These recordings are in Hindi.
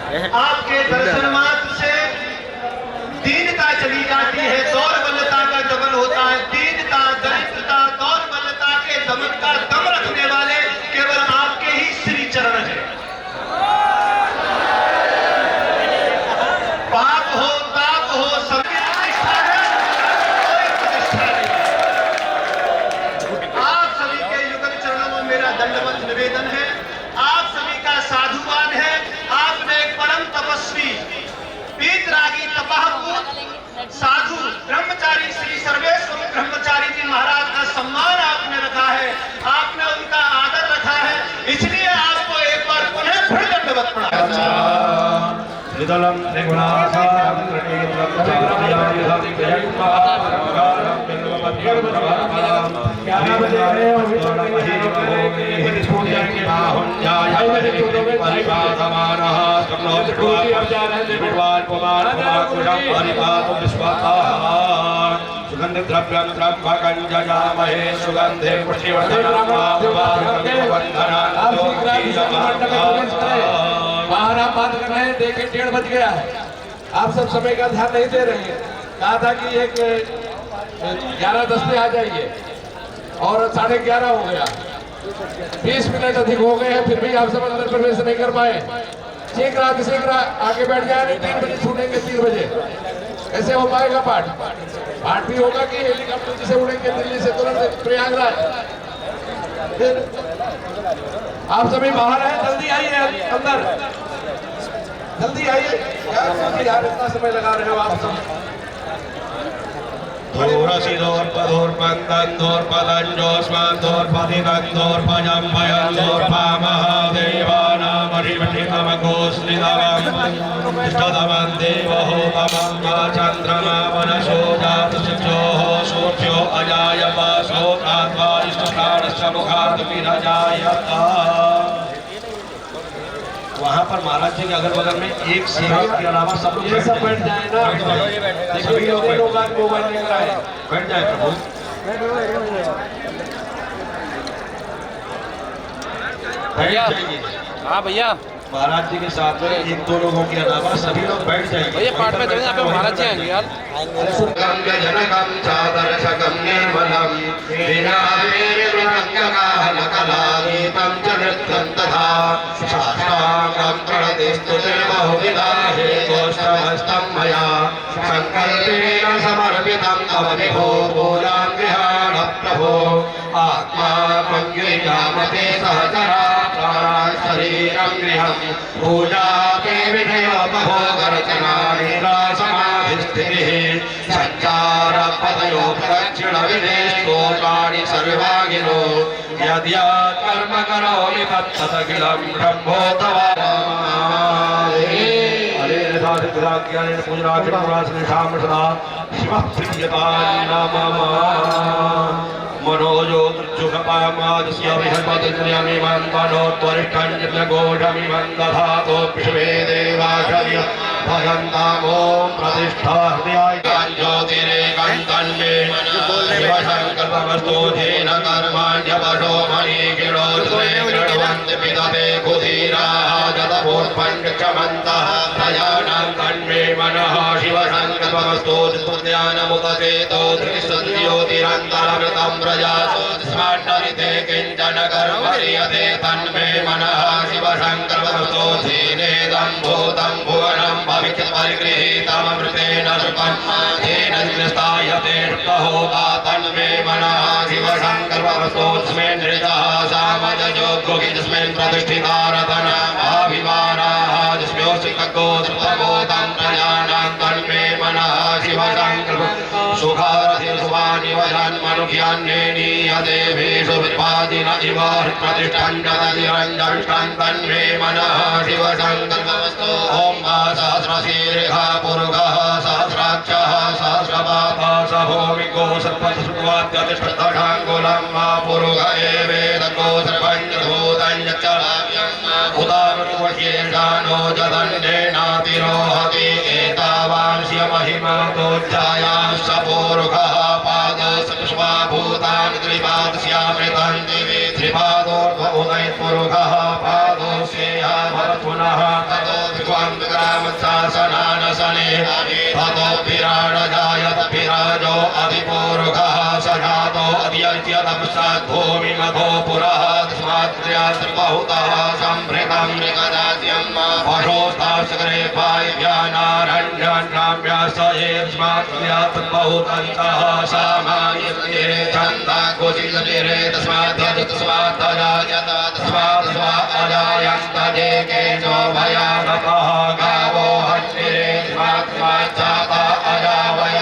आपके दर्शन मात्र से दीनता चली जाती है, दौर्बल्यता का दमन होता है। दीनता, दरिद्रता, दौर्बल्यता के दमन का दम रखने वाले केवल आपके ही श्री चरण है। पाप हो, ताप हो, सबकी प्रतिष्ठा है, कोई प्रतिष्ठा नहीं। आप सभी के युगल चरणों में मेरा दंडवत निवेदन है। आप सभी का साधुवाद है। आपने एक परम तपस्वी, पीतरागी, तपहपूत साधु ब्रह्मचारी श्री सर्वेश्वर ब्रह्मचारी जी महाराज का सम्मान आपने रखा है, आपने उनका आदर रखा है, इसलिए आपको एक बार पुनः फिर दंडवत प्रणाम। निदलम त्रिगुणासारं त्रिनेत्रं चार्यायुधं त्र्यम्बकं बिल्वपत्रं प्रवर्तमानं सुगंध द्रव्यं त्र्यम्बकं जजामहे सुगंधे पुष्टिवर्धनम् बाहर आप बात कर रहे हैं, देखे 1:30 बज गया है। आप सब समय का ध्यान नहीं दे रहे हैं। कहा था कि एक 11:10 पे आ जाइए और 11:30 हो गया। 20 मिनट अधिक हो गए हैं, फिर भी आप सब अंदर प्रवेश नहीं कर पाए। शीघ्र आगे बैठ जाए। 3 बजे छूटेंगे, 3 बजे कैसे हो पाएगा पाठ? पाठ भी होगा कि हेलीकॉप्टर से उड़ेंगे दिल्ली से तुरंत प्रयागराज। फिर आप सभी बाहर हैं, जल्दी आइए अंदर, जल्दी आइए। यार इतना समय लगा रहे हो आप सब। चंद्रमा मनसो जातशो सूर्यो अजायपासो आत्मा मुखात् विरजायता। वहाँ पर महाराज जी के अगल बगल में एक सेवक के अलावा सब लोग ये सब बैठ जाए ना। सभी लोग आज मोबाइल लेकर आए, बैठ जाए प्रभु। भैया, हाँ भैया, महाराज जी के साथ में 1-2 लोगों के अलावा सभी लोग बैठ जाएंगे। भैया पाठ में यहाँ पे महाराज जी आएंगे यार। जनकम चादर्शकम निर्मलम वीणावेरविरंगकाहलकलागीतं च नृत्यं तथा शास्त्रांगं प्रणतिस्तुतिर्बहुविधा हेतोष्टमस्तं मया संकल्पेन समर्पितं तव विभो भूलां गृहाण प्रभो आत्मा मङ्गेयामते सहचरा शरीरं गृहं पूजा के विधयोपभोगरचनानि समाधिस्थितिः संचार पदयो प्रदक्षिण विदेशोकानि सर्वागिनो यद्यात् कर्म करोमि तत्तदखिलं ब्रह्मो तवामहे। शिवः प्रीयतां नमः। मनोजोतृजुगपामादस्य विहर्पतिन्यमिमन्वनोत्वरिष्ठञ्जघोषमिमं दधातो विश्वे देवाशर्य भजन्तामो प्रतिष्ठा हृदयाय ज्योतिरेकं तन्मे शिवशङ्करमस्तोधेन कर्माण्यवशो मणिगिणोद्वे गृह्णवन्ति पिदते कुधीराः जतपूर्वञ्चमन्तः प्रजानां तन्मे मनः शिवशङ्करमस्तोध्यानमुदचेतो दृष्टज्योतिरन्तरमृतं प्रजासो स्माट्टरिते किञ्चन कर्मर्यते तन्मे मनः शिवशङ्करमस्तोधीनेदं भूतं भुवनं परिगृहीतमृतेन सुखं येन निस्तायते होता तन्मे मनः शिवशङ्करमस्तोऽस्मिन् हृदः सामजयोग्यो जिस्मिन् प्रतिष्ठिता रतनाभिमानाः जिस्म्योऽस्तिकगोत्रभूतं प्रजानां तन्मे मनः शिवशङ्कर सुखारथिर्सुवानि वजन्मनुख्यान्येनीयते भेषु विपादिन इव प्रतिष्ठं जगतिरञ्जष्टं तन्मे मनः शिवशङ्करमस्तु। ॐ सहस्रशीर्षः पुरुषः सहस्राक्षः सहस्रपापः सभूमिको सर्वसुवाद्यतिष्ठताङ्गुलं मा पुरुष एवेदको सर्वञ्जभूतं यच्चलाभ्यं उदानुवशेषानो जदण्डेनातिरोहति एतावांस्य महिमातोज्जायां स पुरुषः पादस्य पुष्पाभूतानि त्रिपादस्यामृतं दिवि त्रिपादोर्ध्वोदयपुरुषः पादोऽस्येह भरतुनः ततो विद्वान् सनानसने ततो विराजजायत विराजो अधिपूरुखः सजातो अद्यत्यतपश्चात् भूमिमधो पुरः तस्मात् बहुतः संभृतं मृगदाद्यं पशोस्ताश्चक्रे पायव्यानारण्यान्नाम्यासयेस्मात् बहुतन्तः सामायित्ये छन्दः कुचिततिरे तस्मात् अजायत तस्मात् स्वा अजायन्त जे केशो भयानकः गावो हन्तिरे तस्मात् जाता अजावय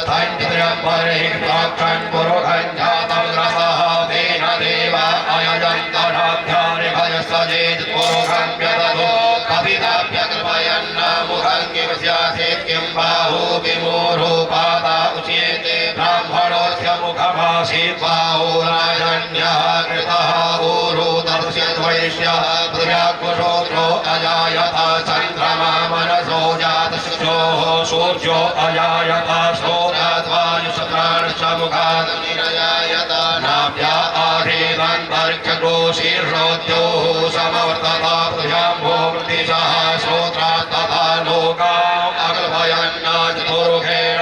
धन्यत्रयं परिक्राक्षन् पुरुषं जातं रसः तेन देवा अयजन्तराभ्यानि भयसजेत् पुरुषं व्यदतो कपिताभ्यकृपयन्न मुखं किं स्यासेत् किं बाहु विमूढोपादा उच्येते ब्राह्मणोऽस्य मुखमासीत् बाहुराजन्यः कृतः ऊरु तदुष्यद्वैष्यः पृथ्व्याकुशोत्रो अजायत चन्द्रमा मनसो जातशुचोः सूर्यो अजायत शोराद्वायुशुक्राणश्च मुखात् निरजायत नाभ्या आधेदन्तरिक्षगोशीर्षोद्योः समवर्तत पृथ्व्याम्भो मृतिशः श्रोत्रात् तथा लोकाम् अकल्पयन्नाचतुर्मुखेण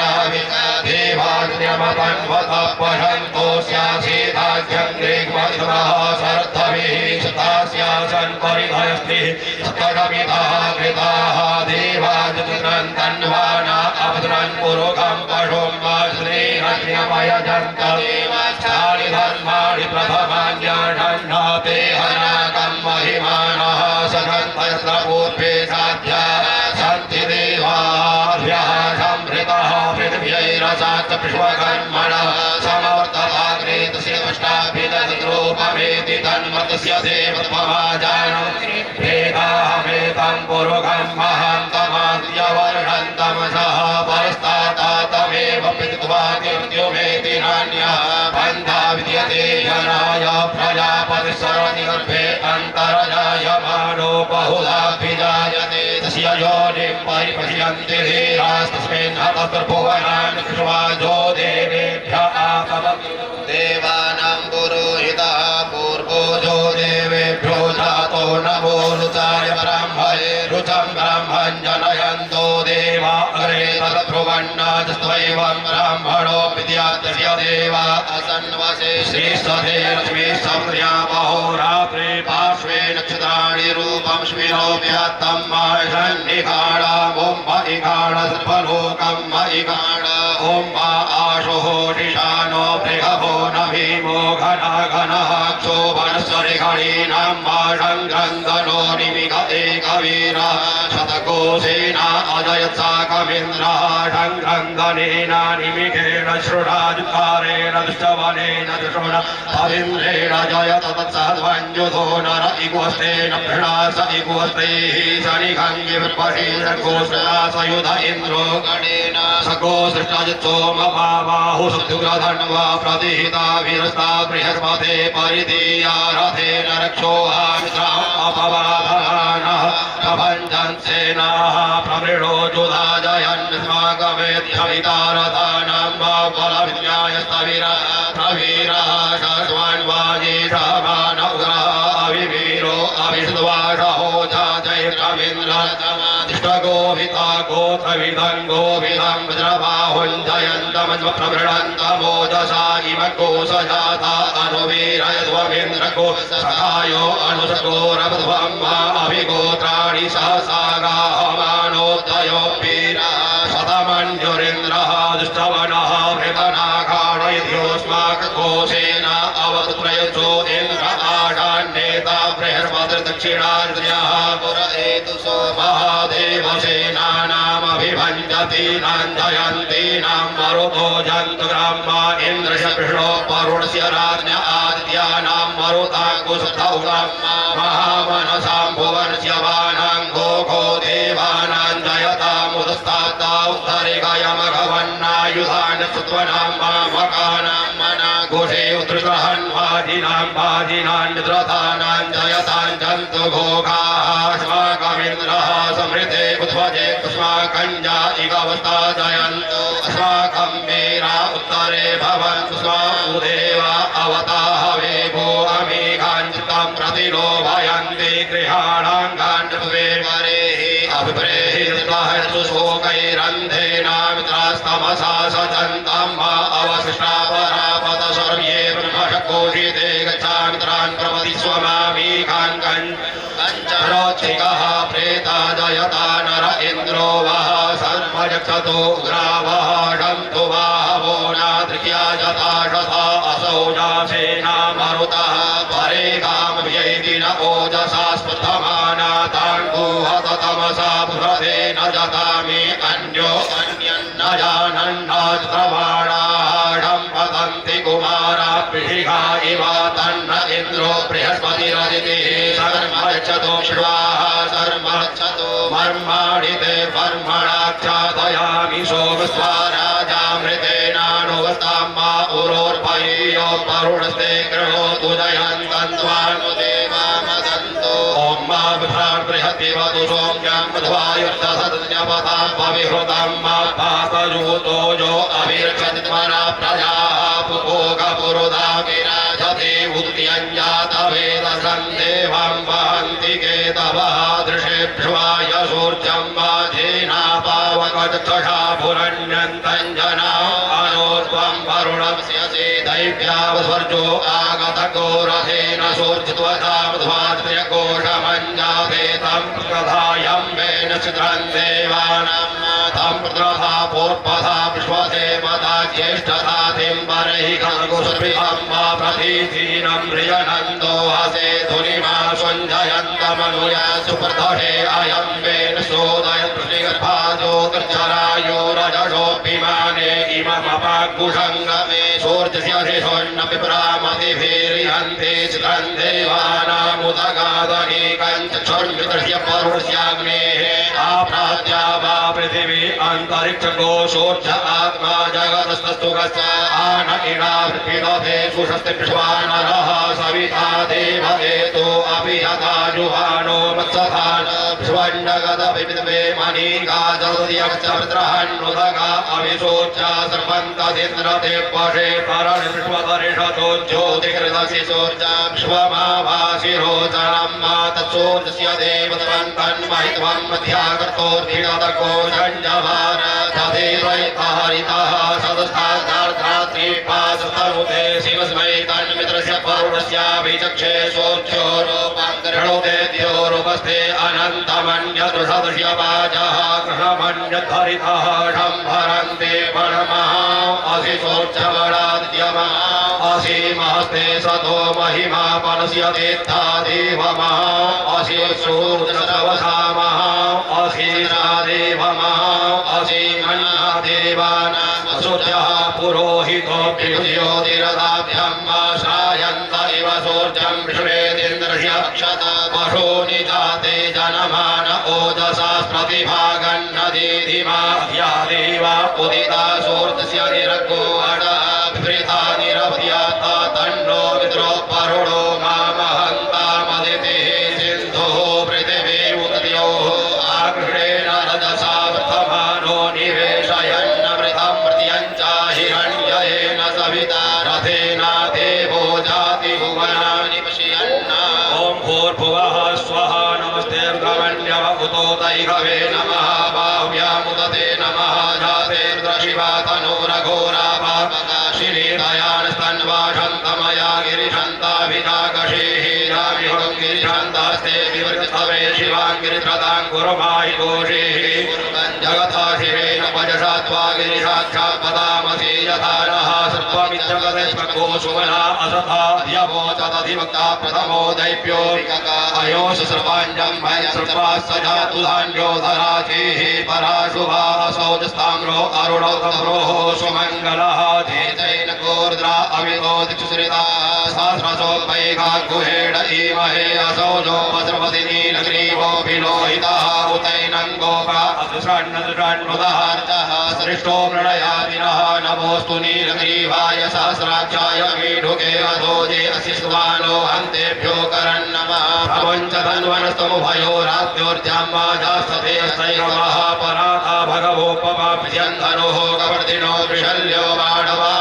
देवान्यमतन्वतः पश्यन्तो स्यासीदाख्यं ग्रीग्मधुनः शरद्धभिः शतास्यासन् परिधयस्ति शतकमितः कृताः देवाजतुनन् तन्वाना अवतरन् पुरुखं पशुं वज्रेणन्यमयजन्त देवाश्चानि धर्माणि प्रथमान्यान्नाते हनाकं महिमानः सगन्तयत्र पूर्वे साध्या सन्ति देवाभ्यः संभृतः पृथिव्यैरसाच्च विश्वकर्मणः समवर्तताग्रे तस्य कष्टाभिदरूपमेति तन्मतस्य देवत्वमाजानं वेदाहमेतं पुरुखं महान्तमाद्यवर्णन्तमसः परस्ताता तमेव पित्वा मृत्युमेति नान्यः बन्धा विद्यते जनाय प्रजापतिस्सरति गर्भे अन्तर्जायमानो बहुलाभिजायते तस्य योनिं परिपश्यन्ति धीरास्तस्मिन् हतस्त्रिभुवनानि विश्वाजो देवेभ्यः आतमति देवानां पुरोहितः पूर्वोजो देवेभ्यो जातो नमो रुचाय ब्रह्मणे रुचं ब्रह्मं जनयन्तो देवा अग्रे तद्ब्रुवन्नाजस्त्वैवं ब्राह्मणो विद्यातस्य देवा असन्वसे श्रीष्ठते लक्ष्मी संर्यामहोरात्रे पार्श्वे नक्षत्राणि रूपं स्मिनोऽभ्यत्तं माषन्निखाणामों महिखाणसर्वलोकं महिखाण ॐ वा आशुः निशानो बृहभो न भीमो घनः क्षोभणस्वरिगणीनां माषङ्घ्रन्दनो निमिगते कवीरः शतकोशेन अजयत्साकमिन्द्रः शङ्घ्रन्दनेन निमिषेण श्रुडाजुकारेण दुष्टवनेन दुषुण अविन्द्रेण जयत तत्सध्वञ्जुधो नर इगुहस्तेन प्रणस इगुहस्तेः शनिखङ्गिविपशीरघोषरासयुध इन्द्रो गणेन सघोसृष्टजत्सोमबाहु सुग्रधन्वा प्रतिहिता वीरस्ता बृहस्पते परिधीया रथेन रक्षोहामित्रापवादानः प्रभञ्जन् सेनाः प्रवृणो जुधा जयन् स्माकमेध्यवितारथानां बलविन्यायस्तवीरा प्रवीरः शश्वान्वाजी समान उग्रः अविवीरो अविश्वासहो जाजैर्कमिन्द्रतमादिष्टगोभिता गोत्रविदं गोभिदं वज्रबाहुञ्जयन्तमज्वप्रवृणन्तमोजसा इव कोशजाता अनुवीरयध्वमिन्द्रको सखायो अनुसकोरवध्वं मा अभिगोत्राणि सहसागाहमानोदयो वीरा शतमञ्जुरिन्द्रः दुष्टवनः भृतनाखाणयध्योऽस्माककोशेन अवतुत्रयजो इन्द्र आशान्नेता बृहस्पतिर्दक्षिणाद्र्यः पुर एतुसो महादेवसेनानामभिभञ्जतीनां जयन्तीनां मरुतो जन्तु ग्राम्मा इन्द्रशपिषो वरुणस्य राज्ञ आदित्यानां मरुताकुशतौ ग्राम्मा महामनसां भुवनस्य वानां घोघो देवानां जयतामुदस्ताता उत्तरिकयमघवन्नायुधान् सुत्वनां मामकानां मनाघुषे उत्तृष्टहन्वाजिनां वाजिनां निद्रतानां जयतां जन्तु घोघाः अस्माकमिन्द्रः समृते बुध्वजे अस्माकञ्जा इगवस्ता जयन्तु अस्माकं वीरा उत्तरे भवन्तु स्वामुदेवा अवताहवे भो अमेघाञ्चितं प्रतिलोभयन्ति गृहाणां गाण्डवे वरेः अभिप्रेहितु शोकैरन्धेनामित्रास्तमसा सचन्तं मा अवशिष्टा परापत सर्वे ब्रह्मकोशिते गच्छामित्रान् प्रपदि स्वमामीकान् कञ्चरोचिकः प्रेता जयता नर इन्द्रो वः सर्वजक्षतो ग्रावः शन्तु वाहवो नादृक्या जता शता असौ जासेना मरुतः परे कामव्यैति न ओजसा स्पृधमाना ताण्डुहत तमसा बृहदे न जतामि अन्यो अन्यन्न जानन्नात्रवाणाढं पतन्ति कुमारा पिशिखा इव तन्न इन्द्रो बृहस्पतिरदितिः सर्वच्छतो श्वाः सर्वच्छतो मर्माणि ते कर्मणाख्यातयामि सोमस्वा राजामृतेनानुवस्तां मा उरोर्भयो वरुणस्ते गृहोतु जयन्तन्त्वानुदेवामदन्तो ॐ मा बिभ्राट् बृहद्दिवतु सोम्यं मध्वायुर्दशतन्यपतां पविहृतं मा पातयूतो जो अभिरक्षति त्वरा प्रजाः पुपोगपुरुधा विराजते उद्यञ्जातवेदसं देवं वहन्ति केतवः दृशेभ्यवाय सूर्यं वाजेनापावकचक्षुषा पुरण्यन्तञ्जना अनोर्ध्वं वरुणस्यसि दैव्यावस्वर्जो आगतघोरथेन सूर्यत्वथा मध्वाद्रियघोषमञ्जाते तं प्रधायं वेन चित्रं देवानां तं प्रथा पूर्वथा विश्वदेवता ज्येष्ठतातिं बर्हिखगुसुर्भिहं वा प्रतीतीनं प्रियनन्दो हसे धुनिमा सञ्जयन्तमनुया सुप्रदहे अयं वेन सोदयन् पृथिगर्भा ज्योतिर्जरायो रजसोऽपिमाने इममपाकुशङ्गमे सूर्यस्य शिशोन्नपिप्रामतिभिर्हन्ति चित्रं देवानामुदगादनीकं चक्षुर्मित्रस्य परुषस्याग्नेः आप्रात्या वा पृथिवी अन्तरिक्षगो सूर्य आत्मा जगतस्तस्तु कस्य आन इडा पृथिवीदधे सुषस्ति विश्वानरः सविता देवहेतो अपि यथा जुहानो मत्सधान विश्वण्डगदविविधवे मणिका जलदियक्षवृत्रहन्नुदगा अभिशोच्या सर्वन्तदिन्द्रते पशे परण विश्वतरिषतो ज्योतिकृतसि सूर्या विश्वमाभासि रोचनं मा तत्सूर्यस्य देवत्वं तन्महित्वं मध्यागर्तोर्धिगतको जञ्जभार तथैवैतारितः सदस्थार्धात्रिपासतनुते शिवस्मै तन्मित्रस्य परुणस्याभिचक्षे सोऽक्षोरोपं गृह्णोते द्योरुपस्थे अनन्तमन्यदृशदृश्यवाजः कृष्णमन्यद्धरितः शम्भरन्ते परमः असि सोऽक्षवराद्यमः असीमहस्ते सतो महिमा पनस्यतेत्था देवमः असि सूर्यसवसामः असीरादेवमः असीमन्नादेवानाम् असुर्यः पुरोहितो ज्योतिरदाभ्यं श्रायन्त इव सूर्यं विश्वेदिन्द्रस्य क्षत पशूनि जाते जनमान ओजसा प्रतिभागन्नदीधिमा ह्या देवा उदिता सूर्यस्य निरग्गो अडः विवृता निरभ्याता तन्नो मित्रो परुणो मामहन्तामदितिः सिन्धुः पृथिवी उदयोः आकृष्णेन रजसा वर्धमानो निवेशयन्नमृतं मृत्यञ्च हिरण्ययेन सविता रथेना देवो जाति भुवनानि पश्यन्न ॐ भूर्भुवः स्वः नमस्ते ब्रह्मण्यव उतोतैहवे नमः बाह्व्यामुदते नमः जातेर्द्रशिवा तनूरघोरा पापकाशिनी दयानस्तन्वाशन्तमया गिरिशन्ताभिजाकषेः रामिहुं गिरिशन्तास्ते विवृतवे शिवाङ्गिरित्रतां कुरुमाहि घोषेः जगता शिवेन पजसा त्वा गिरिसाक्षात् पदामसि यथा नः सर्वमित्रगतस्मको सुमना असथा ध्यवोचदधिवक्ता प्रथमो दैव्यो अयोष सर्वाञ्जं भय सर्वाः सजातु धान्यो धराचेः पराशुभा असौजस्ताम्रो अरुणो तम्रोः सुमङ्गलः धेतैन कोर्द्रा अमितो दिक्षुसृता सहस्रसोपैका गुहेड ईमहे असौजो वज्रपति नीलग्रीवो विलोहितः उतैनं गोपा अदृषण्णदृषण्मुदहार्चः सृष्टो प्रणयादिनः नमोऽस्तु नीलग्रीवाय सहस्राक्षाय मीढुके अधोजे अशिष्वानो हन्तेभ्यो करन्नमः प्रपञ्च धन्वनस्तमुभयो रात्योर्जाम्बाजास्तते सैरमः पराथा भगवोपमाप्यन्धरोः कवर्दिनो विशल्यो बाणवा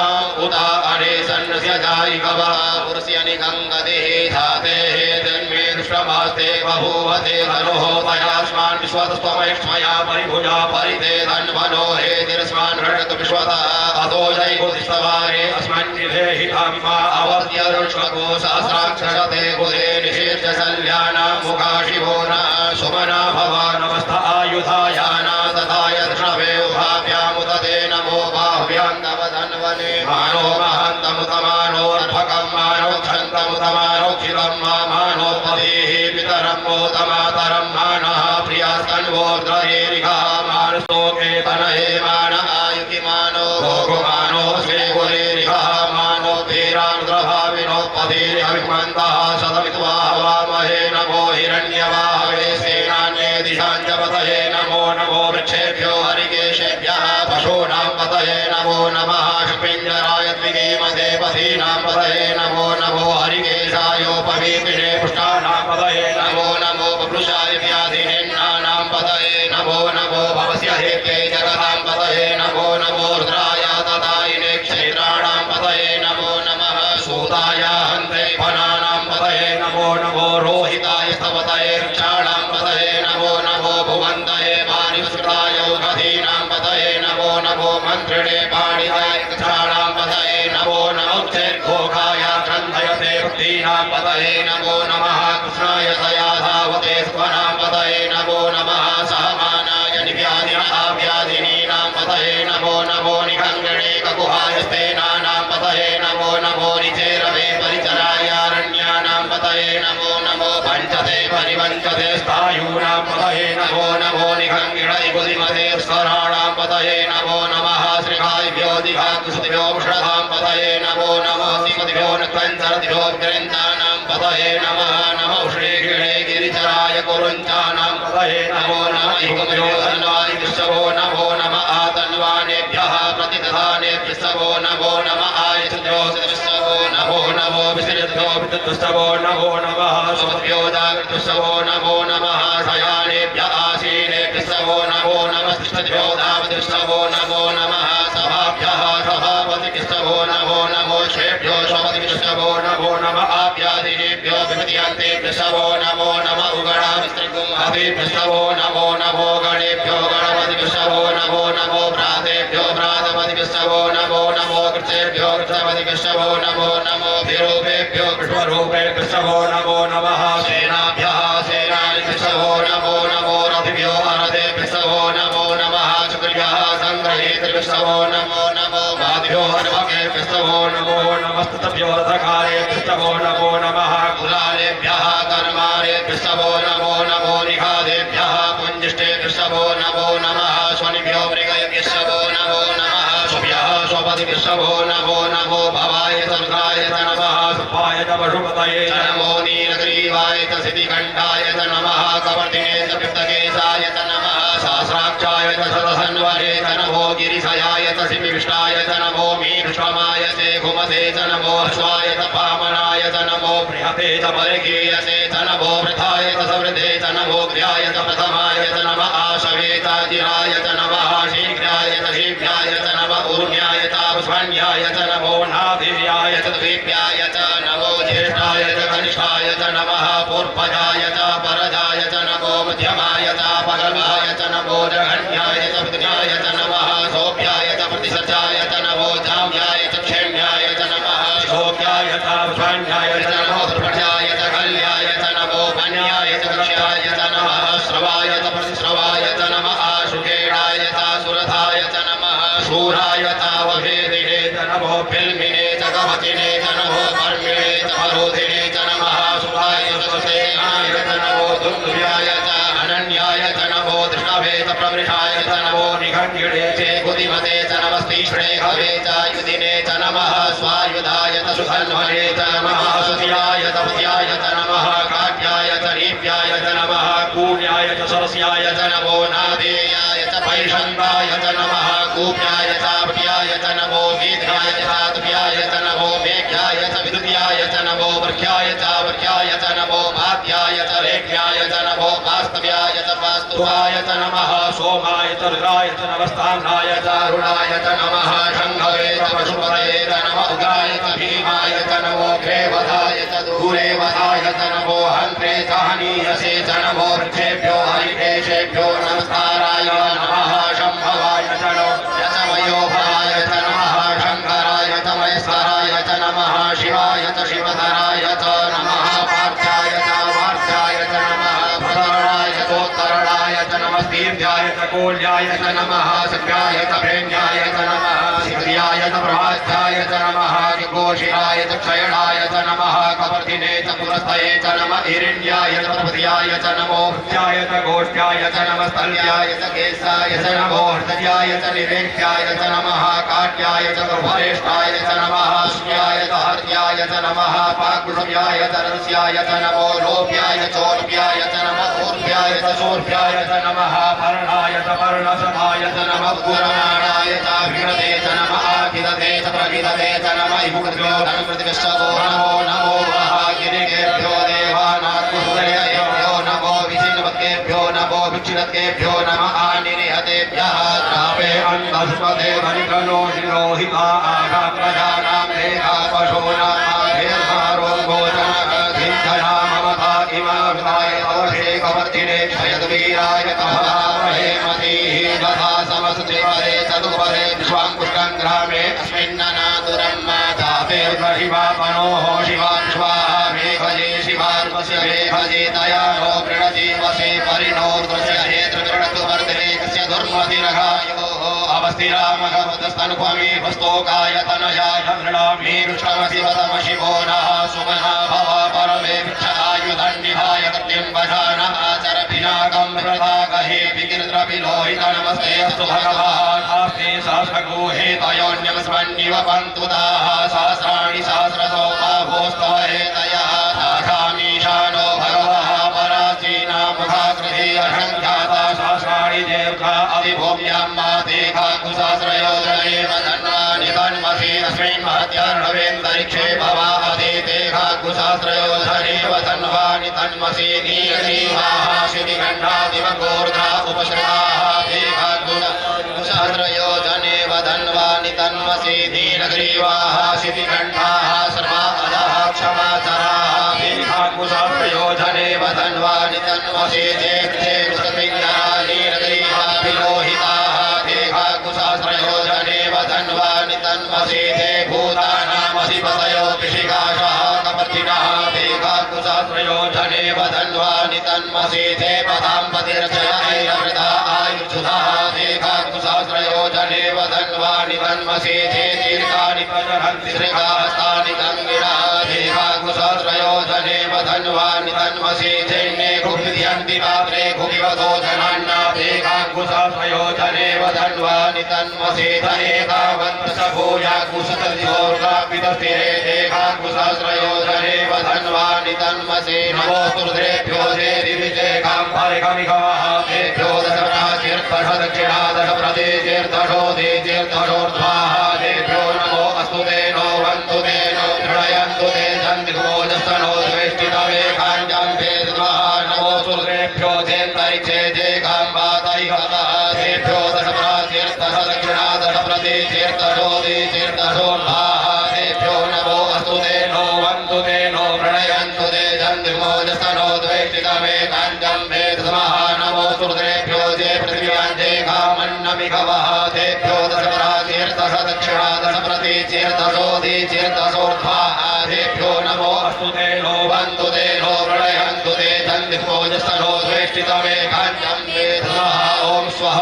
उता अडेसन्नस्य जायिकवा पुरुष्य निगङ्गतिः धातेः तन्मे दृष्टमास्ते बभूवते धनुः तयास्मान् विश्वतस्त्वमैक्ष्मया परिभुजा परिते धन्वनो हे तिरस्मान् रणतु विश्वतः अतो जैगुदिस्तवारे अस्मन्निधेहि धामिमा अवद्यरुष्वको सहस्राक्षरते बुधे निषेच्य शल्यानां मुखा शिवो न सुमना भवा नमस्त आयुधायाना तथाय दृष्णवे उभाभ्यामुदते नमो बाह्व्यां तव धन्वने मानो महान्तमुतमानोऽर्भकं मानोक्षन्तमुतमानोक्षितं मानोपदेः पितरं मोदमातरं मानः प्रियास्तन्वोर्ध्वरेरिघा मानस्तोके तनये मान आयुतिमानो भोगमानो स्वेगुरेरिघा मानो धीरानुद्रभाविनोपधीरभिमन्तः सदमित्वा हवामहे नमो हिरण्यवाहवे सेनान्ये दिशां च पतये नमो नमो वृक्षेभ्यो हरिकेशेभ्यः पशूनां पतये नमो नमः शुपिञ्जराय द्विगीमते पथीनां पतये नमो नमो हरिकेशायोपवीपिने पुष्टानां पतये नमो नमो पपुरुषाय व्याधिनेन्नानां पतये नमो नमो भवस्य हेते जगतां पतये नमो नमो रुद्राय तदायिने क्षेत्राणां पतये नमो नमः सूताय हन्ते फनानां पतये नमो नमो रोहिताय स्तवतये वृक्षाणां पतये नमो नमो भुवन्तये वारिवस्कृताय औषधीनां पतये नमो नमो मन्त्रिणे पाणिताय वृक्षाणां पतये नमो नमो चेद्घोखाय ग्रन्थयते वृत्तीनां पतये नमो नमः कृष्णाय तयाधावते स्वनां पतये नमो नमः सहमानाय निव्याधिनां पतये नमो नमो निगङ्गणे ककुहाय स्तेनानां पतये नमो नमो निचेरवे परिचरायारण्यानां पतये नमो नमो पञ्चते परिवञ्चते स्थायूनां पतये नमो नमो निगङ्गिणै गुदिमते स्वराणां पतये नमो नमः श्रीकायभ्यो दिघाकुशुतिभ्यो वृषधां पतये नमो नमो सिमतिभ्यो नक्तञ्चरतिभ्यो ग्रन्थानां पतये नमः नमो श्रीगिणे गिरिचराय कुरुञ्चानां पतये नमो नमः इहुमयो धन्वाय विश्वो नमो नमः आतन्वानेभ्यः प्रतिदधानेभ्यः नमो नमः आयतुभ्यो विश्वो नमो नमो विसृजभ्यो विद्युत्सवो नमो नमः सुभ्यो जागृतुसवो नमो नमः शयानेभ्यः आसीनेभ्यः नमो नमः तिष्ठभ्यो धावतिष्ठवो नमो नमः सभाभ्यः सभापतिभ्यो नमो नमो श्रेभ्यो स्वपतिभ्यो नमो नमः आप्यादिनेभ्यो विमतियन्तेभ्यो नमो नमः उगणाविस्त्रिगुंहतिभ्यो नमो नमो गणेभ्यो गणपतिभ्यो नमो नमो भ्रातेभ्यो भ्रातपतिभ्यो नमो नमो कृतेभ्यो कृतपतिभ्यो नमो नमो विरूपेभ्यो विश्वरूपेभ्यो नमो नमः सेनाभ्यः सेनानिभ्यो नमो नमो रथिभ्यो रथेभ्यो नमो नमः शुक्रिभ्यः सङ्ग्रहेतृभ्यो नमो नमो वादिभ्यो हर्वकेभ्यो नमो नमस्तभ्यो रथकारेभ्यो नमो नमः कुलालेभ्यः कर्मारेभ्यो नमो नमो निघादेभ्यः पुञ्जिष्टेभ्यो नमो नमः स्वनिभ्यो मृगयभ्यो नमो नमः शुभ्यः स्वपतिभ्यो नमो नमो भवाय रुद्राय नमः सुपाय च पशुपतये नमो नीलग्रीवाय च सिद्धिकण्ठाय नमः कवर्तिने च पित्तकेशाय नमः सहस्राक्षाय च शतधन्वरे नमो गिरिशयाय च सिमिविष्टाय नमो मीक्षमाय च घुमसे च नमो हर्षाय च पामनाय च नमो बृहते च परिगीयसे च नमो वृथाय च सवृद्धे च नमो ग्र्याय च प्रथमाय च नमः आशवे च जिराय च नमः शीघ्राय च शीघ्राय च नमः ऊर्ण्याय च पुष्पण्याय च नमो नादिव्याय च द्वीप्याय च नमो ज्येष्ठाय च कनिष्ठाय च नमः पूर्वजाय च परजाय च नमो मध्यमाय च पगल्भाय च नमो जघन्याय च विद्याय च नमः सोभ्याय च प्रतिसचाय च नमो जाम्याय च क्षेम्याय च नमः शोक्याय च पुष्पाण्याय च नमो द्रुपठाय च कल्याय च नमो वन्याय च कक्ष्याय च नमः श्रवाय च प्रतिश्रवाय च नमः शुकेणाय च सुरथाय च नमः शूराय च वभेदिने च नमो फिल्मिने च कवचिने च नमो कर्मिणे च परोधिने च नमः सुभाय च सेनाय च नमो दुर्व्याय च अनन्याय च नमो दृष्टभे च प्रवृषाय च नमो निघण्डिणे च गुदिमते च नमस्तीक्ष्णे हवे च युदिने च नमः स्वायुधाय च सुधन्वने च नमः सुतियाय च पत्याय च नमः काव्याय च रीप्याय च नमः कूर्ण्याय च सरस्याय च नमो नादेयाय च पैषन्ताय च नमः कूप्याय च पट्याय च नमो वीध्याय च तुभ्याय च नमो मेघ्याय च विदुत्याय च नमो वर्ख्याय च नमो भात्याय च रेख्याय च नमो वास्तव्याय च वास्तुवाय च नमः सोमाय च रुद्राय च नमस्ताम्नाय च अरुणाय च नमः शङ्भवे च पशुपतये च नमः उग्राय च भीमाय च नमो अग्रे वधाय च दूरे वधाय च नमो हन्त्रे च हनीयसे च नमो वृक्षेभ्यो हरिकेशेभ्यो नमस्काराय नमः शम्भवाय च नो यशमयोभवाय च नमः शङ्कराय च महेश्वराय च नमः शिवाय च शिवधराय च नमः पार्थाय च वार्त्याय च नमः प्रतरणाय चोत्तरणाय च नमः दीर्घाय च कोल्याय च नमः सख्याय च प्रेम्याय च नमः शिव्याय च प्रभाध्याय च नमः घोषिराय च क्षयणाय च नमः कवर्धिने च पुरस्तये च नमः हिरण्याय च प्रपद्याय च नमो भृत्याय च गोष्ठ्याय च नमः स्थल्याय च केशाय च नमो हृदयाय च निवेक्ष्याय च नमः काट्याय च वरिष्ठाय च नमः श्याय च हर्याय च नमः पाकुषव्याय च रस्याय च नमो लोभ्याय चोर्भ्याय च नमः ऊर्भ्याय च शोर्भ्याय च नमः पर्णाय च पर्णसभाय च नमः पुराणाय च विरते च नमः आखिदते च प्रगिदते च नमः इमुकृत्यो धनप्रतिकश्चतो नमो नमो वः गिरिकेभ्यो देवानात्महृदयेभ्यो नमो विचिन्वत्केभ्यो नमो विक्षिणत्केभ्यो नमः निरिहतेभ्यः द्रावे अन्धस्मदे वनिकनो निरोहिता आगां प्रजानां देहा पशूनामाभिर्भारोङ्गोचनः इमावृताय तवशे कवर्धिने क्षयद्वीराय तमहे मतीः दधा समसुचिपदे चतुपदे विश्वाङ्कुष्कं ग्रामे अस्मिन्ननातुरं मातापे शिवापणोः शिवान् स्वाहा मेघजे शिवार्पस्य मेघजे तया नो प्रणजीवसे परिणोर्दृश्य हेतृगृणतु वर्धने कस्य दुर्मतिरघायोः अवस्थिरामघवतस्तनुभमी भस्तोकाय तनयाय नृणामि वृक्षमसि वदम शिवो नः सुमना भव परमे वृक्षायुधन्निहाय कट्यं वशानः आचर पिनाकं प्रदागहे विकीर्द्रविलोहित नमस्ते अस्तु भगवान् आस्ते सहस्रगोहे तयोन्यं स्मन्निव पन्तु ताः सहस्राणि सहस्रतो बाहोस्तव हेतयः तासामीशानो भगवः पराचीना मुखाकृति अशङ्ख्याता सहस्राणि देवता अधिभूम्यां मातेखा कुसहस्रयोजनेव धन्वानि तन्मसि अस्मिन् महत्यर्णवेन्दरिक्षे भवा अधीतेखा कुसहस्रयोजनेव धन्वानि तन्मसि नीलग्रीवाः शितिकण्ठादिव गोर्धा उपश्रिताः तेखा कुसहस्रयोजनेव धन्वानि तन्मसि नीलग्रीवाः शितिकण्ठाः सर्वा अधः क्षमाचराः तेखा कुसहस्रयोजनेव धन्वानि तन्मसि चेत्ते कृतविज्ञाः नीलग्रीवा विलोहिताः तेखा कुसहस्रयोजनेव धन्वानि तन्मसि ते भूतानामधिपतयो ऋषिकाशः कपर्दिनः तेखा कुसहस्रयोजनेव धन्वानि तन्मसि ते पदाम्पतिरचयैरवृता आयुर्जुधः तेखा कुसहस्रयोजनेव धन्वानि तन्मसि ते दीर्घानि प्रजहन्ति श्रीकाहस्तानि गङ्गिरः तेखा कुसहस्रयोजनेव धन्वानि तन्मसि चैन्ये घुभिर्यन्ति पात्रे घुभिवतो धनान्ना तेखा कुसहस्रयोजनेव धन्वानि तन्मसि धनेतावन्तस भूया कुशतद्योर्गापितस्थिरे तेखा कुसहस्रयोजनेव धन्वानि तन्मसि नमोऽस्तु रुद्रेभ्यो जे दिविजेकां परिगमिघवः तेभ्यो दशप्राचीर्दश दक्षिणा दश प्रदेशेर्दशो देशेर्दशोर्ध्वाः तेभ्यो नमो अस्तु तेनो वन्तु तेनो दृढयन्तु ते जन्दिघोजस्तनो द्वेष्टितमेकाञ्जं भेदद्वः नमोऽस्तु रुद्रेभ्यो जेन्तरिक्षे जेकां वातैहतः तेभ्यो दशप्राचीर्दश दक्षिणा दश प्रदेशेर्दशो देशेर्दशोर्ध्वाः तेभ्यो नमो अस्तु तेनो वन्तु तेनो प्रणयन्तु ते जन्दिघोजस्तनो द्वेष्टितमेकाञ्जं भेदद्वः नमोऽस्तु रुद्रेभ्यो जे पृथिव्याञ्जेकामन्नमिघवः तेभ्यो दशप्राचीर्दश दक्षिणा दश प्रदेशेर्दशो देशेर्दशोर्ध्वाः तेभ्यो नमो अस्तु तेनो वन्तु तेनो प्रणयन्तु ते जन्दिघोजस्तनो द्वेष्टितमेकाञ्जं भेदद्वः ॐ स्वः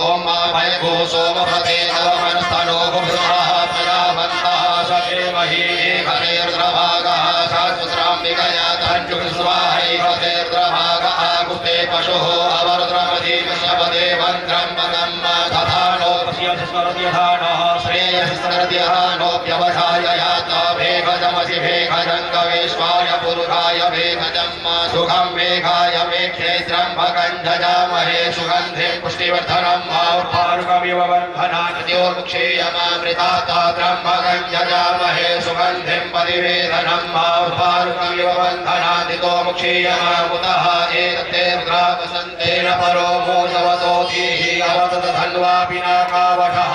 ॐ भयभो सोमभते नवमनस्तनो गुभ्रः प्रजावन्तः सदेमहि एकतेर्द्रभागः सहस्राम्बिकया धन्युस्वाहैकतेर्द्रभागः गुप्ते पशुः अवरुद्रमधीशपदे वन्द्रं पदं तथा नोऽस्यस्मरत्यधानः श्रेयस्मरत्यधानोऽप्यवसाय याता भेगजमसि भेगजङ्गवेश्वाय पुरुषाय भेगजं सुखं मेघाय मेघ्येन्द्रं भगञ्जजामहे सुगन्धिं पुष्टिवर्धनं मार्भारुकमिव बन्धनाद्योर्मुक्षीयमामृतातात्रं भगञ्जजामहे सुगन्धिं परिवेदनं मार्भारुकमिव बन्धनादितो मुक्षीयमामुतः एतत्तेर्ग्रावसन्तेन परो मोदवतो धीः अवतत धन्वा पिनाकावशः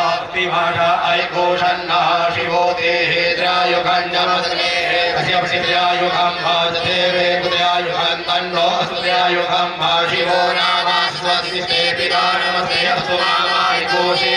भाषा ऐकोषन्नः शिवो देहेन्द्रायुगण्यमदने कस्य प्रसिद्ध्यायुगं भजते वेकुद्यायुगं तन्नो अस्मद्यायुगं शिवो नामास्वस्तिस्ते पिता नमस्ते अस्तु मामाय कोशे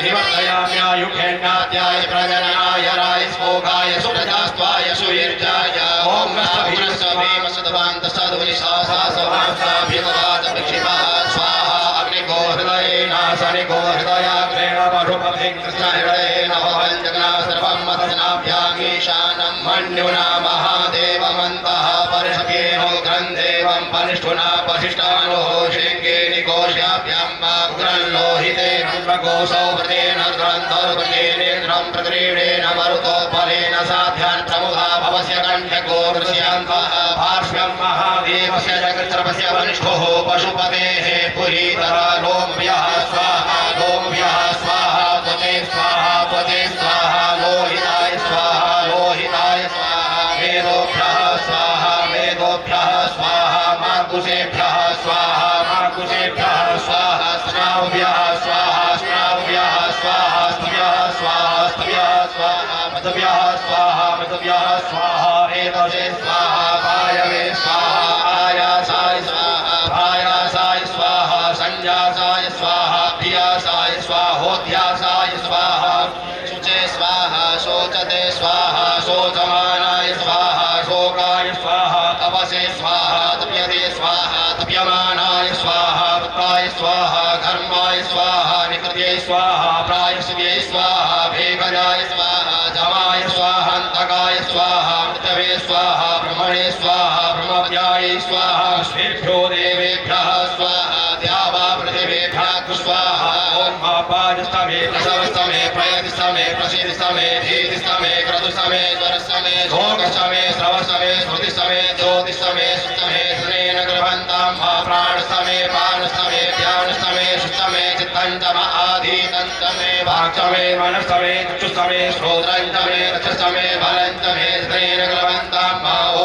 निवर्तयाम्यायुखेन्नाद्याय प्रजननाय राय स्पोकाय सुप्रजास्त्वाय सुवीर्याय ॐ नस्तभीरस्वमेमसद्वनिशासासवांसाभिगवादभिक्षिपः स्वाहा अग्निको हृदयेन सनिको हृदयाग्रेण पशुपतिं कृष्णहृदयेन भवञ्जगना सर्वं मतस्नाभ्यामीशानं मन्युना महादेवमन्तः परिषकेनो ग्रन्थेवं परिष्ठुना परिष्ठानो शृङ्गे निकोशाभ्यां उग्रल्लोहितेन प्रकोशौ व्रतेन ग्रन्थोर्वतेनेन्द्रं प्रक्रीडेन मरुतो फलेन साध्यान् प्रमुखा भवस्य कण्ठको दृश्यान्तः पार्श्वं महादेवस्य जगत्रपस्य वनिष्ठोः पशुपतेः पुरीधर लोमभ्यः स्वाहा लोमभ्यः स्वाहा त्वते स्वाहा त्वते स्वाहा लोहिताय स्वाहा लोहिताय स्वाहा वेदोभ्यः स्वाहा वेदोभ्यः स्वाहा मार्कुशेभ्यः स्वाहा मार्कुशेभ्यः स्वाहा स्नाभ्यः स्वाहा स्नाभ्यः स्वाहा स्तभ्यः स्वाहा स्तभ्यः स्वाहा मधव्यः स्वाहा मधव्यः स्वाहा एतसे स्वाहा वायवे स्वाहा आयासाय स्वाहा भायासाय स्वाहा संजासाय स्वाहा भियासाय स्वाहोध्यासाय स्वाहा शुचे स्वाहा शोचते स्वाहा शोचमानाय स्वाहा शोकाय स्वाहा तपसे स्वाहा तप्यते स्वाहा तप्यमानाय स्वाहा वृत्ताय स्वाहा घर्माय स्वाहा निकृत्यै स्वाहा प्रायश्चित्यै स्वाहा भेगजाय स्वाहा जमाय स्वाहान्तकाय स्वाहा मृतवे स्वाहा ब्रह्मणे स्वाहा ब्रह्मव्यायै स्वाहा श्वेभ्यो देवेभ्यः स्वाहा द्यावा पृथिवेभ्यः स्वाहा ॐ पापाजस्तमे प्रसवस्तमे प्रयतिस्तमे प्रसीदिस्तमे धीतिस्तमे क्रतुस्तमे स्वरस्तमे भोगस्तमे श्रवस्तमे स्मृतिस्तमे ज्योतिस्तमे सुस्तमे धनेन गृभन्तां प्राणस्तमे पानस्तमे ध्यानस्तमे सुस्तमे चित्तन्तम आधीतन्तमे वाक्तमे मनस्तमे चक्षुस्तमे श्रोत्रन्तमे रक्षस्तमे बलन्तमे धनेन गृभन्तां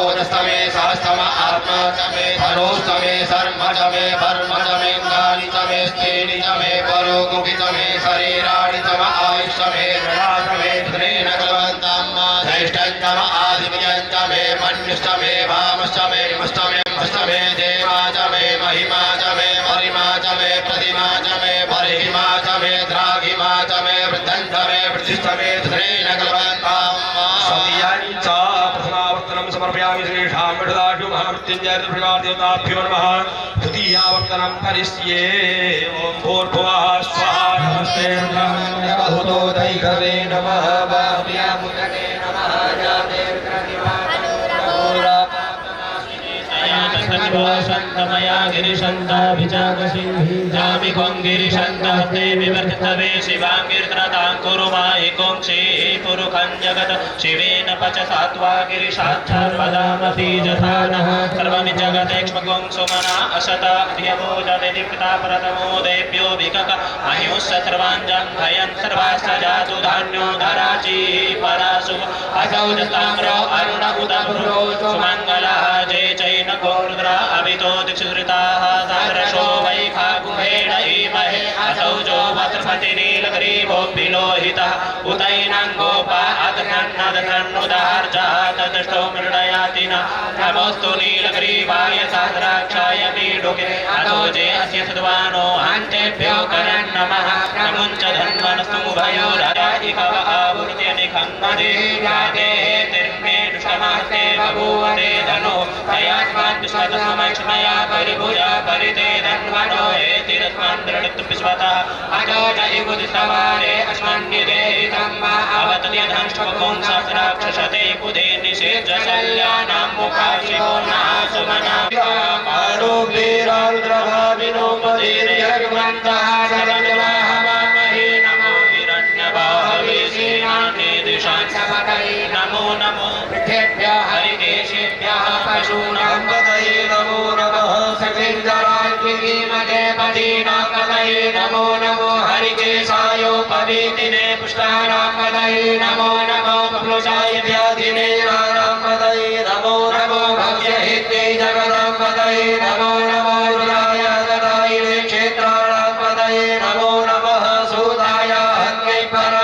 ओजस्तमे सहस्तम आत्मातमे धनोस्तमे सर्मतमे पर्मतमेन्द्राणितमे स्तेनितमे परोकुकितमे शरीराणितम आयुष्यमे प्रणातमे धनेन गृभन्तां धैष्ठन्तम आधिपत्यन्तमे मन्युष्टमे भामष्टमे मष्टमे मष्टमे देवाचमे महिमाचमे परिमाचमे प्रतिमाचमे परिहिमाचमे द्राघिमाचमे वृद्धन्तमे वृद्धिष्टमे धनेन गृभन्तां सत्यानि च प्रथमावर्तनं समर्पयामि श्रीशां मृदाशु महामृत्युञ्जयदेवताभ्यो नमः द्वितीयावर्तनं करिष्ये ॐ भूर्भुवः स्वः नमस्ते भूतो दैहवे नमः वाव्यामुदके नमः शान्तमया गिरिशन्ताभिजागसिंहि जामिकों गिरिशन्तास्ते विवर्तवे शिवां कीर्तनतां कुरु मायिकोंक्षे पुरुखं जगत् शिवेन पचसात्वा गिरिशाच्छर्वदामसि जथानः सर्वमि जगतेक्ष्मगुं सुमना अशत धियवोजते दीप्ता प्रथमो देव्यो विकक आयुष्य सर्वाञ्जं भयं सर्वाश्च जातु धान्यो धराची परासु असौ जस्ताम्रो अरुण उदभ्रो सुमङ्गलः जय चैन गोरुद्रा अभितो दिक्षुरिताः सारशो वैखा गुहेण ईमहे असौ जो वस्त्रपति नीलग्रीवो विलोहितः उतैनाङ्गोपा अदघन्नदघन्नुदार्जः तदष्टो मृडयाति न नमोऽस्तु नीलग्रीवाय सहस्राक्षाय मीढुके अधोजे अस्य सद्वानो हान्तेभ्यो करन्नमः नमुञ्च धन्वनस्तु उभयोरजायिकव आवृत्यनिखङ्गदे यादे तिर्मे दुष्टमास्ते बभूवते धनो तयास्माद्विश्वतसमक्षमया परिभुजा परिते धन्वनो हेतिरस्मान् दृढत्वपिश्वतः अजो जयिबुधिसवारे अस्मन्निदेहितं वा अवतद्यधंष्टपुं सहस्राक्षसते कुदे निषेधशल्यानां मुखाशिवो नः सुमना आरोग्येरारुद्रभाविनो मदीर्यग्मन्तः शरणवाहवामहे नमो हिरण्यवाहवे सेनाने दिशान् सपतये नमो नमो पृथेभ्यः हरिकेशेभ्यः पशूनां पतये नमो नमः सखेन्द्राज्ञीमगे पदीनां पतये नमो नमो हरिकेशायोपवीतिने पुष्टानां पतये नमो नमो बभ्रुषाय व्याधिने नानां पतये नमो नमो भव्यहित्यै जगदां पतये नमो नमो रुद्राय गदाय क्षेत्राणां पतये नमो नमः सूताय हन्यै पर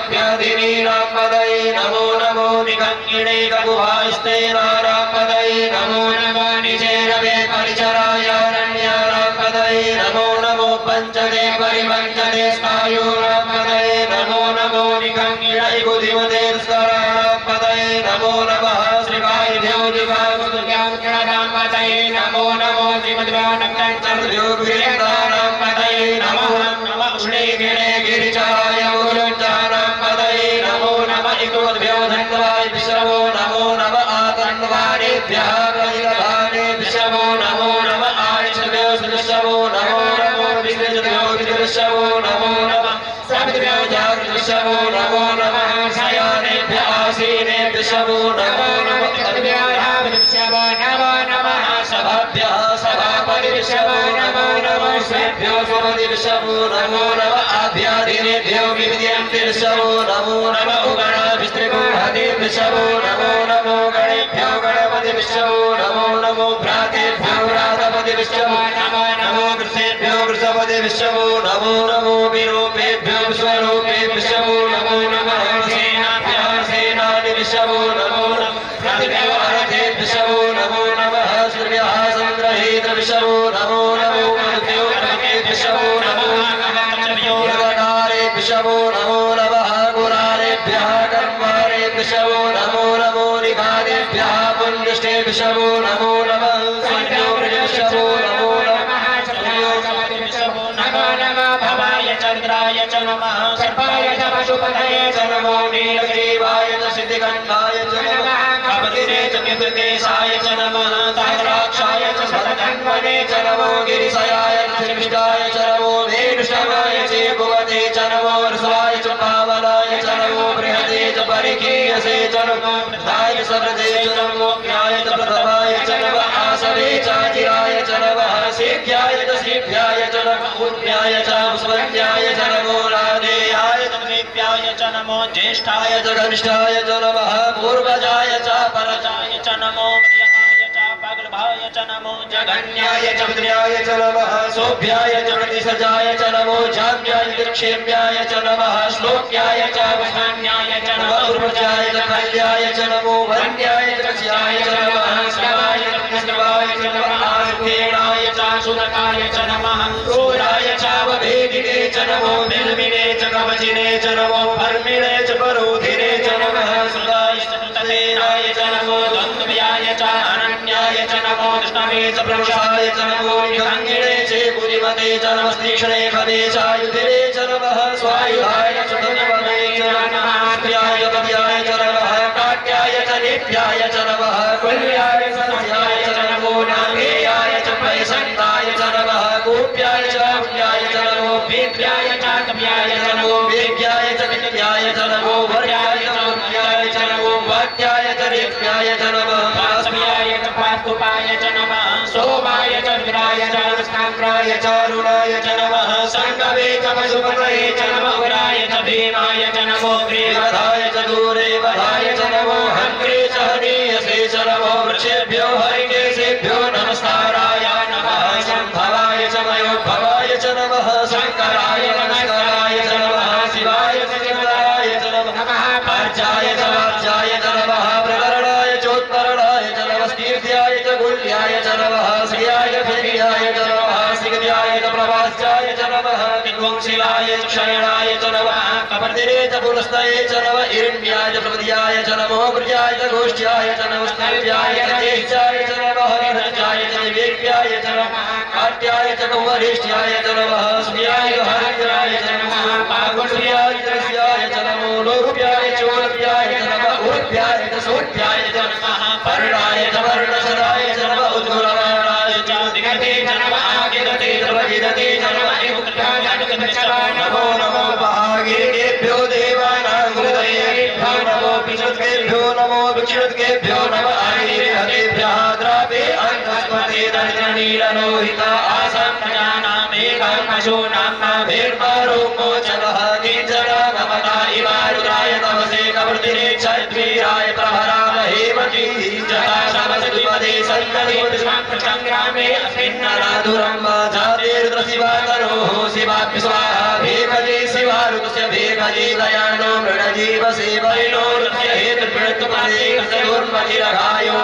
कपाभ्यादिनीनां पदये नमो नमो निगङ्गिणे ककुभास्ते नानां पदये नमो नमः निचेरवे परिचरायारण्यानां पदये नमो नमो पञ्चदे परिपञ्चदे स्थायूनां पदये नमो नमो निगङ्गिणे बुद्धिमतेर्स्वराणां पदये नमो नमः श्रीकायभ्यो दिवागुरुभ्यां गणानां पदये नमो नमो श्रीमद्वानकञ्चर्भ्यो गिरिन्दानां पदये नमो नमः उष्णीगिणे गिरिचराय गुरुञ्जानां पदये नमो नमः इकोद्भ्यो धन्वाय विश्वो नमो नमः आतन्वानेभ्यः प्रतिलभानेभ्यो नमो नमः आयुषभ्यो सुदृश्यवो नमो नमो विष्णुभ्यो विदुर्श्यवो नमो नमः समिद्भ्यो जागृतश्यवो नमो नमः शयानेभ्य आसीनेभ्यो नमो नमः तद्भ्यो नमो नमः सभाभ्यः सभापतिभ्यो नमो नमः स्वेभ्यो स्वपतिभ्यो नमो नमः आभ्यादिनेभ्यो विविद्यन्तेभ्यो नमो नमः उगणाभिस्त्रिगुहतेभ्यो नमो नमो गणेभ्यो गणपतिभ्यो नमो नमो भ्रातेभ्यो भ्रातपतिभ्यो नमो नमो कृष्णेभ्यो कृष्णपतिभ्यो नमो नमो विरूपेभ्यो विश्वरूपेभ्यो नमो नमः सेनाभ्यः सेनानिभ्यो नमो नमः प्रतिभ्यो अर्थेभ्यो नमो नमः सूर्यः सन्द्रहेतभ्यो नमो नमो मधुभ्यो अर्थेभ्यो नमो नमः गणारेभ्यो नमो नमः गुरारेभ्यः कर्मारेभ्यो नमो नमो निगादेभ्यः पुण्यष्टेभ्यो नमो नमः संयोगेभ्यो नमो नमः नमो नमः भवाय चन्द्राय च नमः सर्पाय च पशुपतये च नमो नीलग्रीवाय च सिद्धिकण्ठाय च नमः कपतिरे च विभृतेशाय च नमः ताम्राक्षाय च शतधन्वने च नमो गिरिशयाय च श्रीविष्टाय च नमो वेणुशवाय च भुवते च नमो रसाय च पावनाय च नमो बृहते च परिकीयसे च नमो वृद्धाय च व्रते च नमो ज्ञाय च प्रथमाय च नमः आसवे च चिराय च नमः सेभ्याय च श्रीभ्याय च नमः उर्व्याय च पुष्पज्ञाय च नमो राधेयाय च द्विप्याय च नमो ज्येष्ठाय च कनिष्ठाय च नमः पूर्वजाय च परजाय च नमो मध्यमाय च पागलभाय च नमो जगन्याय च विद्याय च नमः सोभ्याय च प्रतिसजाय च नमो जाम्याय च क्षेम्याय च नमः श्लोक्याय च वैष्ण्याय च नमः उर्वजाय च कल्याय च नमो वन्याय च कस्याय च नमः शिवाय च कृष्णवाय च नमः आस्तेनाय च सुनकाय च नमः क्रूराय च वभेदिने च नमो निर्मिने च कवचिने च नमो धर्मिणे च परोधिने च नमः सुदाय च कृतलेनाय च नमो द्वन्द्वयाय च अनन्याय च नमो कृष्णवे च प्रवशाय च नमो निगङ्गिणे च बुद्धिमते च नमस्तीक्ष्णे खवे च युधिरे च नमः स्वायुधाय च धन्वने च नमः प्रियाय पद्याय च नमः काट्याय च नित्याय च नमः कुल्याय च सस्याय च नमो नागेयाय च पैसन्ताय च नमः गोप्याय च पुण्याय च नमो वेद्याय च कव्याय च नमो वेद्याय च विद्याय च नमो वर्याय च पुण्याय च नमो वाक्याय च रेत्याय च नमः वासव्याय च पास्तुपाय च नमः सोमाय च विराय च नमस्काराय च अरुणाय च नमः संगवे च पशुपतये च नमः उराय च भीमाय च नमो ग्रीवधाय च दूरे वधाय च नमो हन्त्रे च हनीयसे च नमो वृक्षेभ्यो हरिकेशेभ्यो नमस्काराय नमः सम्भवाय च मयोद्भवाय च नमः शङ्कराय नमस्काराय च नमः शिवाय च शिवराय च नमः अर्चाय च वार्चाय च नमः प्रकरणाय चोत्तरणाय च नमः कीर्त्याय च गुल्याय च नमः श्रियाय भिर्याय च नमः सिगद्याय च प्रभास्याय च नमः विध्वंसिलाय च क्षयणाय च नमः कपर्दिने च पुरस्तये च नमः हिरण्याय च प्रपद्याय च नमो वृजाय च गोष्ठ्याय च नमः स्तव्याय च ज्येष्ठाय च नमः रजाय च विवेक्याय च नमः काट्याय च कुवरिष्ठ्याय च नमः स्त्रियाय च हरिद्राय च नमः पार्वत्याय च रस्याय च नमो लोभ्याय च उर्व्याय च नमः उर्व्याय च सोढ्याय च नमः पर्णाय च वर्णशराय च नमः उद्गुरवाणाय च दिगते च नमः आगिरते च प्रजिदते च नमः नमो नमो भागीरेभ्यो देवानां हृदयेभ्यो नमो विष्णुभ्यो नमो विष्णुभ्यो नमः आयुर्हतेभ्यः द्रावे अन्नस्मते दर्शनीललोहिता आसं प्रजानामेकां पशूनां नाभेर्मारो मोचनः किञ्चना ममता इवारुद्राय तमसे कवर्तिने क्षद्वीराय प्रभराम हेमती जटा शमसुपदे सन्नति संग्रामे अस्मिन्नराधुरं जातेर्द्रशिवाकरोः शिवाभ्य स्वाहा भेकजे शिवारुतस्य भेकजे दयानो मृड मजीव सेवैनोरुच्य हेतुप्रतुपदे कसयोर्मजिरघायो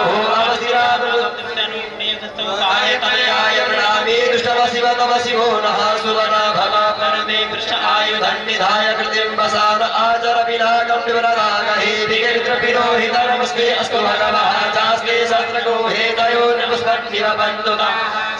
अवसिराय प्रणामे दुष्टवशिव तव शिवो नः सुवना भवा परमे कृष्ण आयुधन्निधाय कृतिं वसान आचर विनाकं विवरदागहे विगलित्रपिरोहित नमस्ते अस्तु भगवः चास्ते सहस्रको हेतयो नमस्पत्तिव बन्धुता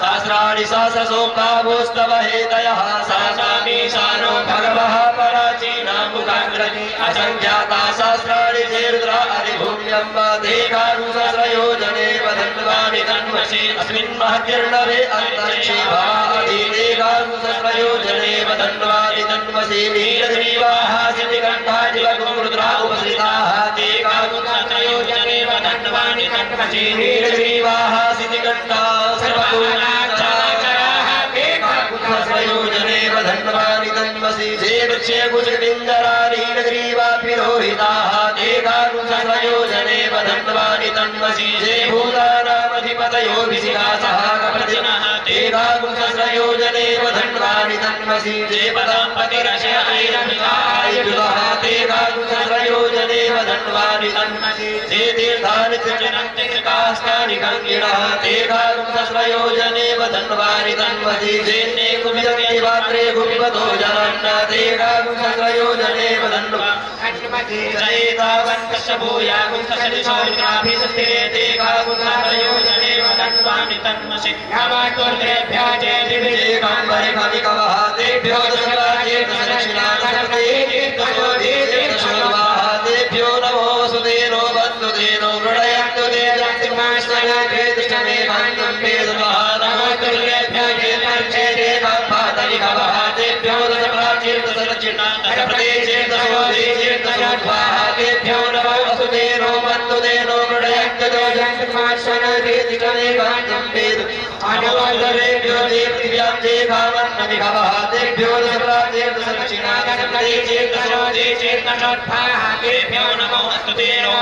सहस्राणि सहस्रसोक्तावोस्तव हेतयः सहस्रामीशानो भगवः पराचीनामुखाग्रति असङ्ख्याता सहस्राणि चेरुद्रा अधिभूम्यं देकानुसहस्रयोजने वदन्वानि तन्वशे अस्मिन् महत्यर्णवे अन्तरिक्षे भावादिदेकानुसहस्रयोजने वदन्वानि तन्वशे नीलग्रीवाः सिद्धिकण्ठाजिवगुरुद्रा उपसृताः देकानुसहस्रयोजने वदन्वानि तन्वशे नीलग्रीवाः सिद्धिकण्ठा सर्वगुणाचाराः देकानुसहस्रयोजने वदन्वानि तन्वशे वृक्षे कुशपिञ्जरा नीलग्रीवा पिरोहिताः देकानुसहस्रयोजने वदन्वानि तन्वशे भूतानामधिपतयो विशिखासः कप्रतिनः देकानुसहस्रयोजने वदन्वानि तन्वशे पदाम्पतिरशय ऐरमिवायुधः देकानुसहस्रयोजने वदन्वानि तन्वशे तीर्थानि त्रिजनन्तिकास्तानि गङ्गिणः देकानुसहस्रयोजने वदन्वानि तन्वशे जैन्ये कुमिदग्निवात्रे गुपिपतो जलन्न देकानुसहस्रयोजने वदन्वानि जयेतावन्कश्यभूयागुंसशनिशौर्याभिसस्ते देकानुसहस्रयोजने वदन्वानि तन्वशे नमातुर्भ्यः जयदिविजेकाम्बरिकविकवः तेभ्यो तेभ्यो नमो वसुदेनो बन्धुदेनो मृडयन्तु ते जन्तिमाश्रये कृष्णमे भान्तं वेदवः नमोतुर्भ्यः जयदेकाम्बातविकवः तेभ्यो दशप्राचीर्दशदक्षिणा दशप्रदेशेर्दशोदेशेर्दशोद्वाः तेभ्यो नमो वसुदेनो बन्धुदेनो मृडयन्तु ते जन्तिमाश्रये कृष्णमे भान्तं वेदवः पृथिव्यां जे भावन्नविभवः तेभ्यो दशप्राचीर्दशदक्षिणा दशप्रदेशेर्दशोदेशेर्दशोद्वाः तेभ्यो नमो वसुदेनो